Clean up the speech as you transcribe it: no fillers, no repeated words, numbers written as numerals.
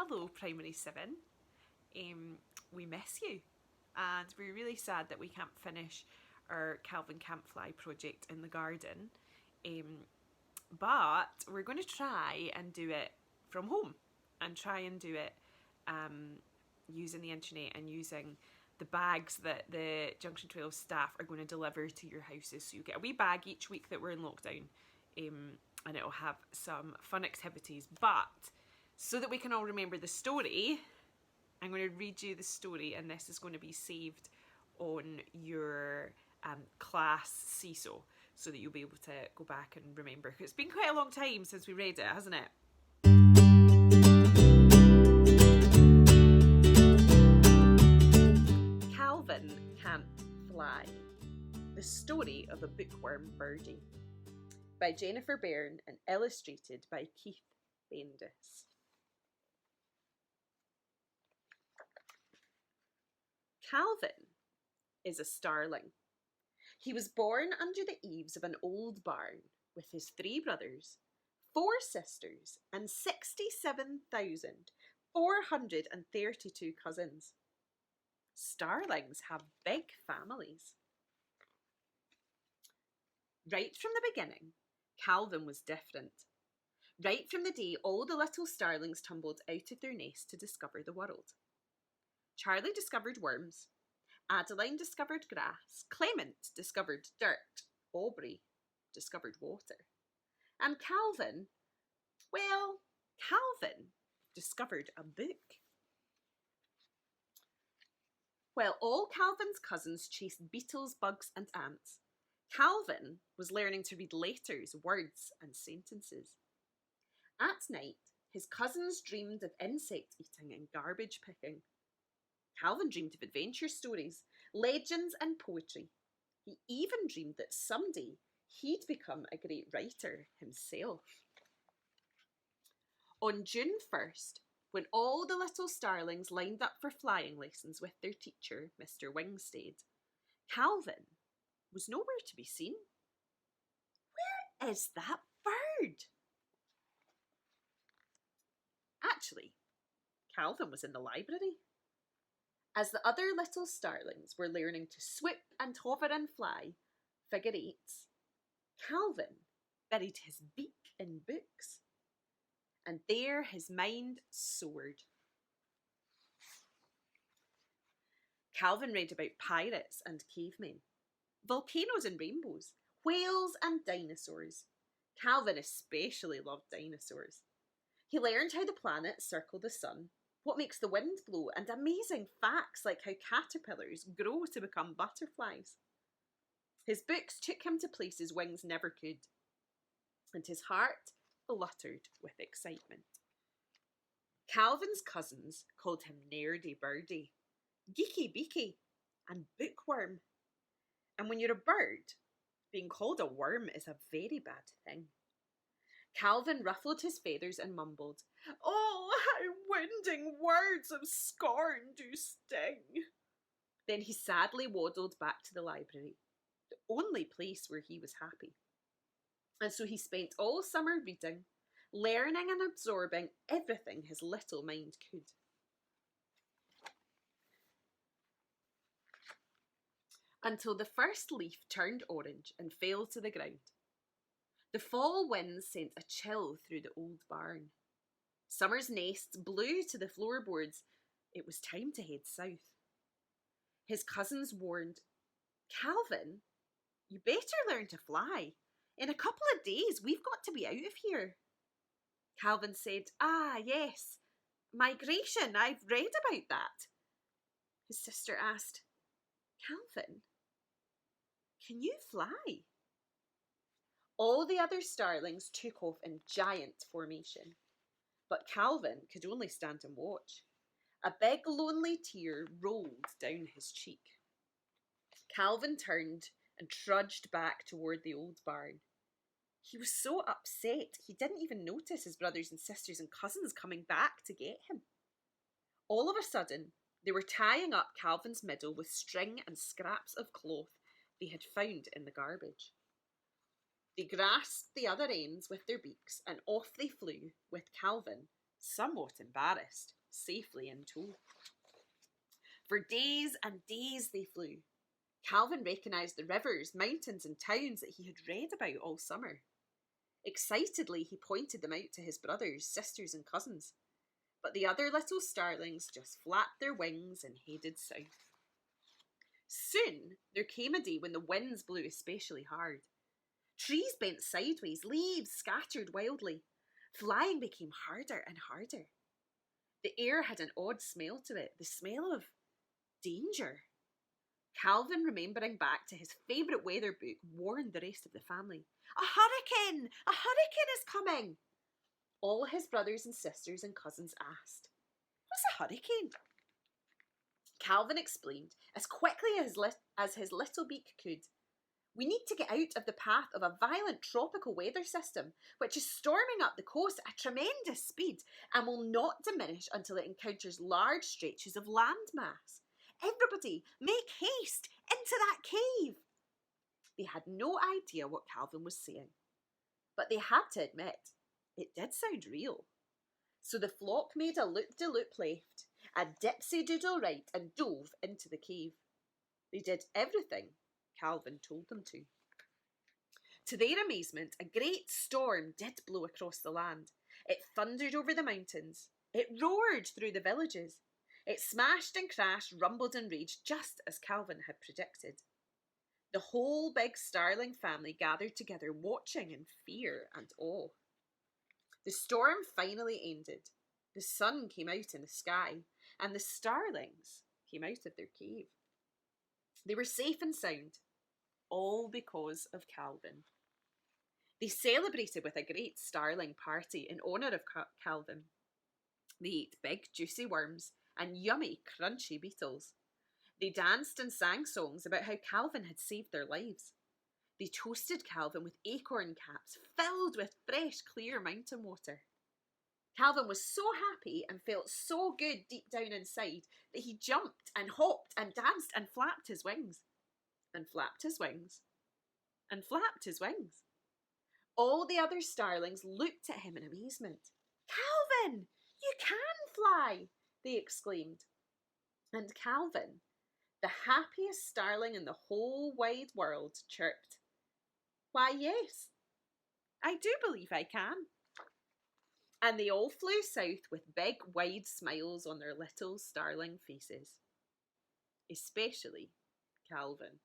Hello, Primary 7. We miss you, and we're really sad that we can't finish our Calvin Campfly project in the garden. But we're going to try and do it from home and try and do it using the internet and using the bags that the Junction 12 staff are going to deliver to your houses. So you get a wee bag each week that we're in lockdown, and it'll have some fun activities. But so that we can all remember the story, I'm going to read you the story, and this is going to be saved on your class seesaw so that you'll be able to go back and remember. It's been quite a long time since we read it, hasn't it? Calvin Can't Fly. The Story of a Bookworm Birdie by Jennifer Byrne and illustrated by Keith Bendis. Calvin is a starling. He was born under the eaves of an old barn with his 3 brothers, 4 sisters, and 67,432 cousins. Starlings have big families. Right from the beginning, Calvin was different. Right from the day all the little starlings tumbled out of their nest to discover the world. Charlie discovered worms, Adeline discovered grass, Clement discovered dirt, Aubrey discovered water, and Calvin discovered a book. While all Calvin's cousins chased beetles, bugs, and ants, Calvin was learning to read letters, words, and sentences. At night, his cousins dreamed of insect eating and garbage picking. Calvin dreamed of adventure stories, legends, and poetry. He even dreamed that someday he'd become a great writer himself. On June 1st, when all the little starlings lined up for flying lessons with their teacher, Mr. Wingstead, Calvin was nowhere to be seen. Where is that bird? Actually, Calvin was in the library. As the other little starlings were learning to swoop and hover and fly, figure eights, Calvin buried his beak in books. And there his mind soared. Calvin read about pirates and cavemen, volcanoes and rainbows, whales and dinosaurs. Calvin especially loved dinosaurs. He learned how the planets circle the sun, what makes the wind blow, and amazing facts like how caterpillars grow to become butterflies. His books took him to places wings never could, and his heart fluttered with excitement. Calvin's cousins called him Nerdy Birdie, Geeky Beaky, and Bookworm. And when you're a bird, being called a worm is a very bad thing. Calvin ruffled his feathers and mumbled, "Oh, how wounding words of scorn do sting." Then he sadly waddled back to the library, the only place where he was happy. And so he spent all summer reading, learning and absorbing everything his little mind could. Until the first leaf turned orange and fell to the ground. The fall winds sent a chill through the old barn. Summer's nests blew to the floorboards. It was time to head south. His cousins warned, "Calvin, you better learn to fly. In a couple of days, we've got to be out of here." Calvin said, "Ah, yes, migration, I've read about that." His sister asked, "Calvin, can you fly?" All the other starlings took off in giant formation, but Calvin could only stand and watch. A big lonely tear rolled down his cheek. Calvin turned and trudged back toward the old barn. He was so upset he didn't even notice his brothers and sisters and cousins coming back to get him. All of a sudden, they were tying up Calvin's middle with string and scraps of cloth they had found in the garbage. They grasped the other ends with their beaks and off they flew with Calvin somewhat embarrassed, safely in tow. For days and days they flew. Calvin recognised the rivers, mountains, and towns that he had read about all summer. Excitedly, he pointed them out to his brothers, sisters, and cousins. But the other little starlings just flapped their wings and headed south. Soon there came a day when the winds blew especially hard. Trees bent sideways, leaves scattered wildly. Flying became harder and harder. The air had an odd smell to it, the smell of danger. Calvin, remembering back to his favourite weather book, warned the rest of the family. A hurricane! A hurricane is coming! All his brothers and sisters and cousins asked, What's a hurricane? Calvin explained as quickly as his little beak could. We need to get out of the path of a violent tropical weather system, which is storming up the coast at a tremendous speed and will not diminish until it encounters large stretches of landmass. Everybody, make haste into that cave! They had no idea what Calvin was saying, but they had to admit it did sound real. So the flock made a loop-de-loop left, a dipsy-doodle right, and dove into the cave. They did everything Calvin told them to. To their amazement, a great storm did blow across the land. It thundered over the mountains. It roared through the villages. It smashed and crashed, rumbled and raged, just as Calvin had predicted. The whole big starling family gathered together, watching in fear and awe. The storm finally ended. The sun came out in the sky, and the starlings came out of their cave. They were safe and sound, all because of Calvin. They celebrated with a great starling party in honour of Calvin. They ate big, juicy worms and yummy, crunchy beetles. They danced and sang songs about how Calvin had saved their lives. They toasted Calvin with acorn caps filled with fresh, clear mountain water. Calvin was so happy and felt so good deep down inside that he jumped and hopped and danced and flapped his wings. And flapped his wings. And flapped his wings. All the other starlings looked at him in amazement. Calvin, you can fly, they exclaimed. And Calvin, the happiest starling in the whole wide world, chirped, Why, yes, I do believe I can. And they all flew south with big, wide smiles on their little starling faces. Especially Calvin.